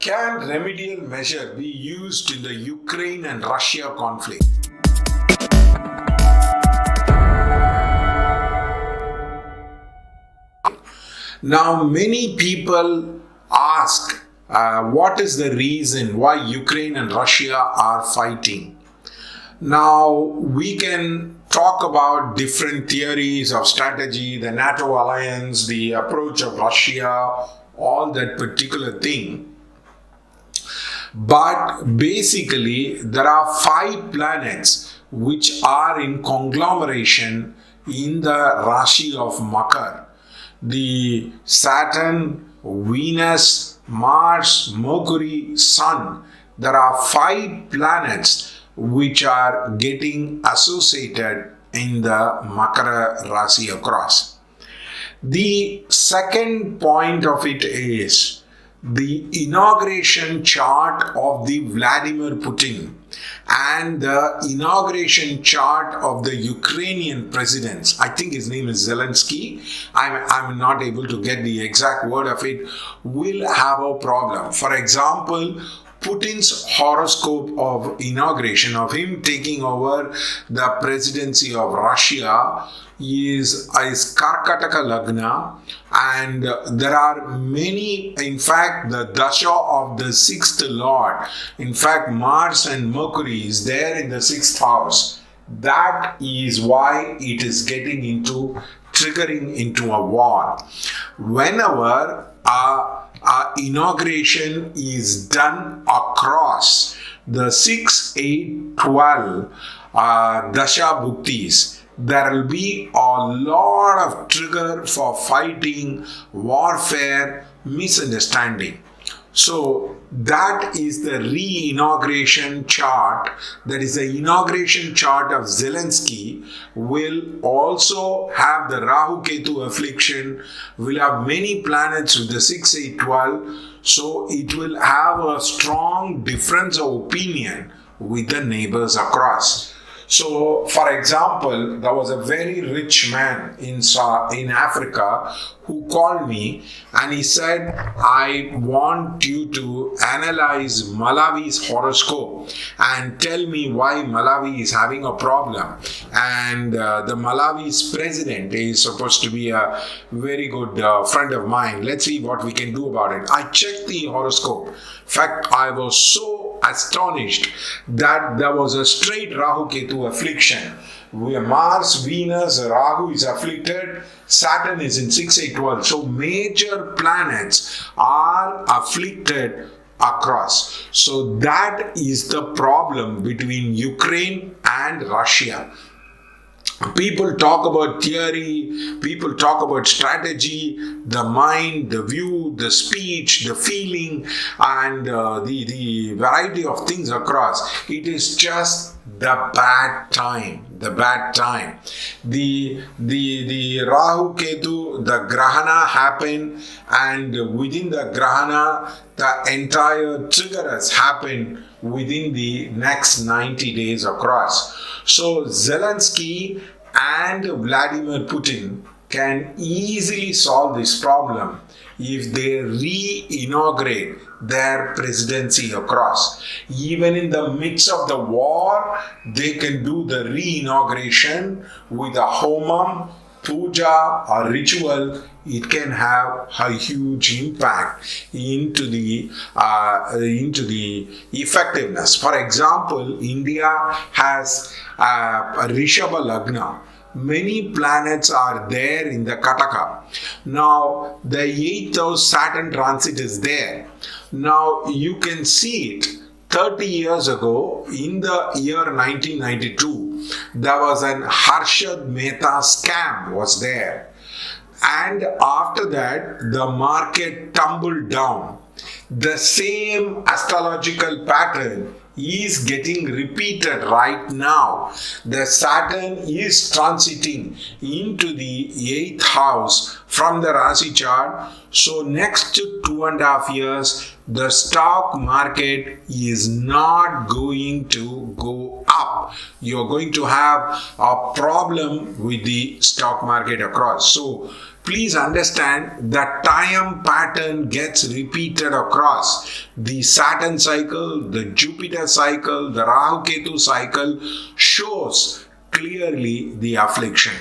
Can remedial measure be used in the Ukraine and Russia conflict? Now, many people ask what is the reason why Ukraine and Russia are fighting? Now, we can talk about different theories of strategy, the NATO alliance, the approach of Russia, all that particular thing. But basically, there are 5 planets which are in conglomeration in the Rashi of Makar. The Saturn, Venus, Mars, Mercury, Sun. There are 5 planets which are getting associated in the Makara Rasi across. The second point of it is the inauguration chart of the Vladimir Putin and the inauguration chart of the Ukrainian president. I think his name is Zelensky. I'm not able to get the exact word of it. Will have a problem. For example, Putin's horoscope of inauguration, of him taking over the presidency of Russia, is Karkataka Lagna, and there are many, in fact, the Dasha of the 6th Lord, in fact, Mars and Mercury is there in the 6th house. That is why it is triggering into a war. Whenever inauguration is done across the 6, 8, 12 Dasha Bhuktis, there will be a lot of trigger for fighting, warfare, misunderstanding. So that is the re-inauguration chart. That is the inauguration chart of Zelensky. Will also have the Rahu Ketu affliction, will have many planets with the 6, 8, 12. So it will have a strong difference of opinion with the neighbors across. So, for example, there was a very rich man in Africa who called me and he said, I want you to analyze Malawi's horoscope and tell me why Malawi is having a problem. And the Malawi's president is supposed to be a very good friend of mine. Let's see what we can do about it. I checked the horoscope. In fact, I was so astonished that there was a straight Rahu Ketu affliction. Where Mars, Venus, Rahu is afflicted, Saturn is in 6, 8, 12. So major planets are afflicted across. So that is the problem between Ukraine and Russia. People talk about theory, people talk about strategy, the mind, the view, the speech, the feeling, and the variety of things across. It is just the bad time. The Rahu Ketu, the Grahana happened, and within the Grahana, the entire trigger has happened within the next 90 days across. So Zelensky and Vladimir Putin can easily solve this problem if they re-inaugurate their presidency across. Even in the midst of the war, they can do the re-inauguration with a homam, puja or ritual. It can have a huge impact into the effectiveness. For example, India has a Rishabha Lagna. Many planets are there in the Kataka. Now, the 8th house Saturn transit is there. Now, you can see it. 30 years ago, in the year 1992, there was an Harshad Mehta scam was there. And after that, the market tumbled down. The same astrological pattern is getting repeated right now. The Saturn is transiting into the 8th house from the Rasi chart. So next 2.5 years, the stock market is not going to go up. down, you're going to have a problem with the stock market across. So please understand that time pattern gets repeated across. The Saturn cycle, the Jupiter cycle, the Rahu Ketu cycle shows clearly the affliction.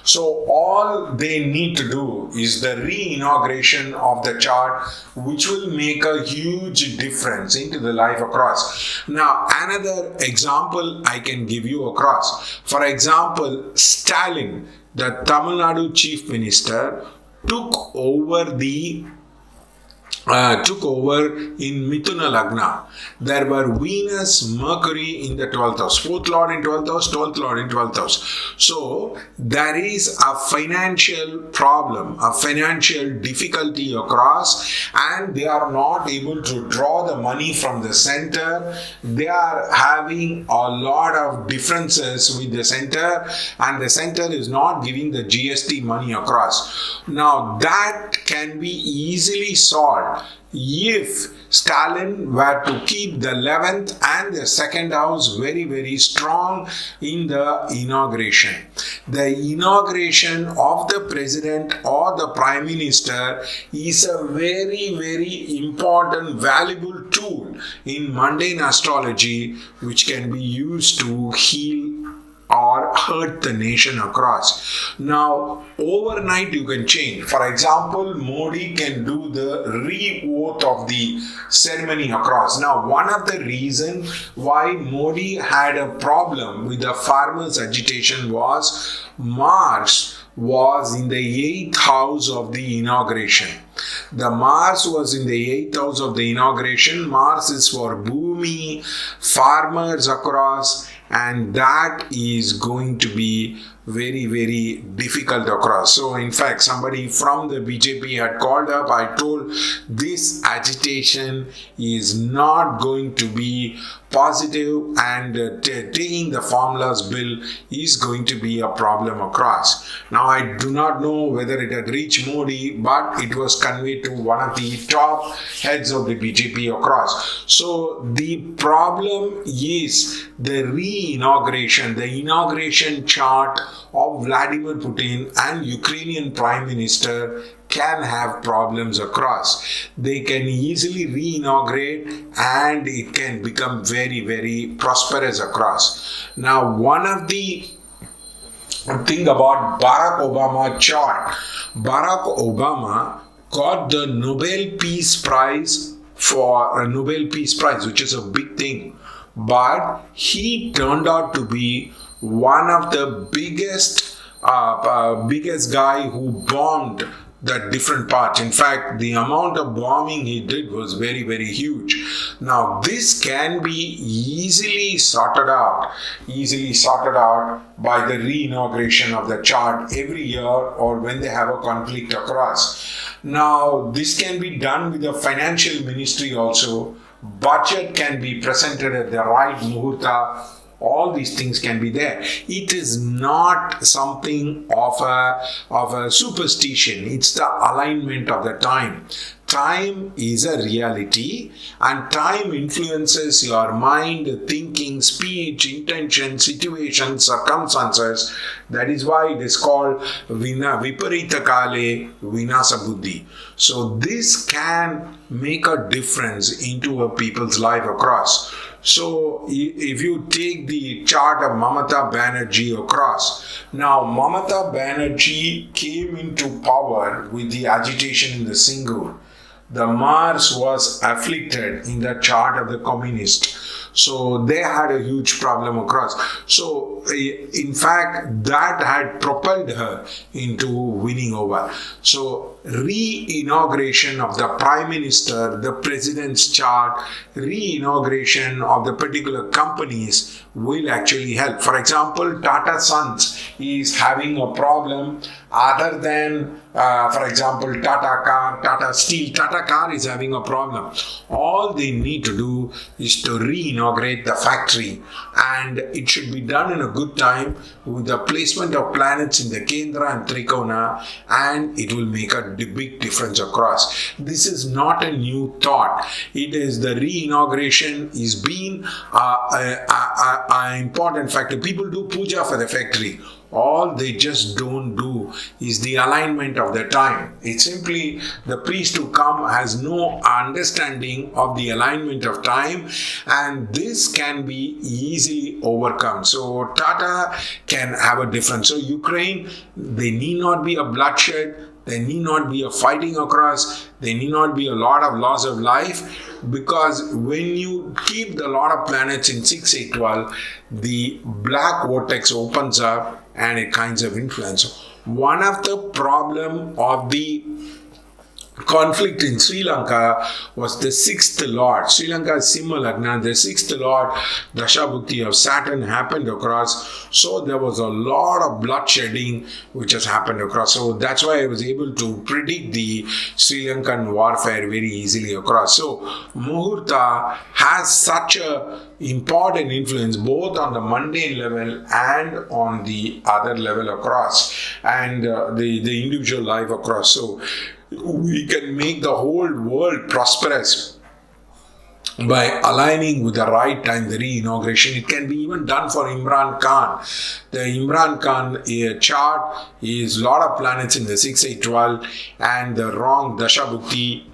So all they need to do is the re-inauguration of the chart, which will make a huge difference into the life across. Now, another example I can give you across. For example, Stalin, the Tamil Nadu chief minister, took over in Mithuna Lagna. There were Venus, Mercury in the 12th house, 4th Lord in 12th house, 12th Lord in 12th house. So there is a financial problem, a financial difficulty across, and they are not able to draw the money from the center. They are having a lot of differences with the center, and the center is not giving the GST money across. Now that can be easily solved if Stalin were to keep the 11th and the 2nd house very, very strong in the inauguration. The inauguration of the president or the prime minister is a very, very important, valuable tool in mundane astrology, which can be used to heal or hurt the nation across. Now, overnight you can change. For example, Modi can do the re-oath of the ceremony across. Now, one of the reasons why Modi had a problem with the farmers' agitation was Mars was in the 8th house of the inauguration. The Mars was in the 8th house of the inauguration. Mars is for Bhumi, farmers across, and that is going to be very, very difficult across. So in fact, somebody from the BJP had called up. I told this agitation is not going to be positive, and taking the formulas bill is going to be a problem across. Now, I do not know whether it had reached Modi, but it was conveyed to one of the top heads of the BJP across. So the problem is the re-inauguration, the inauguration chart of Vladimir Putin and Ukrainian Prime Minister can have problems across. They can easily re-inaugurate and it can become very, very prosperous across. Now, one of the thing about Barack Obama chart, Barack Obama got the Nobel Peace Prize for a Nobel Peace Prize, which is a big thing. But he turned out to be one of the biggest guy who bombed the different parts. In fact, the amount of bombing he did was very, very huge. Now, this can be easily sorted out by the re-inauguration of the chart every year or when they have a conflict across. Now, this can be done with the financial ministry also. Budget can be presented at the right muhurta. All these things can be there. It is not something of a superstition. It's the alignment of the time. Time is a reality, and time influences your mind, thinking, speech, intention, situations, circumstances. That is why it is called Viparita Kale Vinasa Buddhi. So this can make a difference into a people's life across. So if you take the chart of Mamata Banerjee across, now Mamata Banerjee came into power with the agitation in the Singur. The Mars was afflicted in the chart of the communist. So they had a huge problem across. So in fact, that had propelled her into winning over. So re-inauguration of the Prime Minister, the President's chart, re-inauguration of the particular companies will actually help. For example, Tata Sons is having a problem other than, for example, Tata Car, Tata Steel. Tata Car is having a problem. All they need to do is to re-inaugurate re-inaugurate the factory, and it should be done in a good time with the placement of planets in the Kendra and Trikona, and it will make a big difference across. This is not a new thought. It is the re-inauguration is being an important factor. People do puja for the factory. All they just don't do is the alignment of the time. It's simply the priest who come has no understanding of the alignment of time, and this can be easily overcome. So Tata can have a difference. So Ukraine, they need not be a bloodshed. There need not be a fighting across. There need not be a lot of loss of life, because when you keep the lot of planets in 6, 8, 12, the black vortex opens up and it kinds of influence. One of the problem of the conflict in Sri Lanka was the 6th Lord. Sri Lanka is Simha Lagna. The 6th Lord, Dashabhukti of Saturn, happened across. So there was a lot of bloodshedding which has happened across. So that's why I was able to predict the Sri Lankan warfare very easily across. So Muhurta has such a important influence both on the mundane level and on the other level across, and the individual life across. So we can make the whole world prosperous by aligning with the right time, the re-inauguration. It can be even done for Imran Khan. The Imran Khan chart is a lot of planets in the 6, 8, 12, and the wrong Dashabhukti.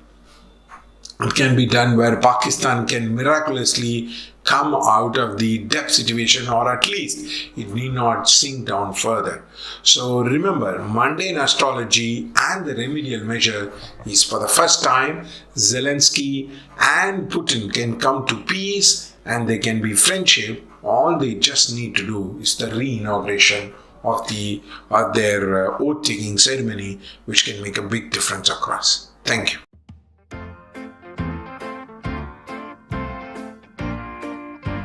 It can be done where Pakistan can miraculously come out of the depth situation, or at least it need not sink down further. So remember, mundane astrology and the remedial measure is for the first time. Zelensky and Putin can come to peace and they can be friendship. All they just need to do is the re-inauguration of their oath-taking ceremony, which can make a big difference across. Thank you.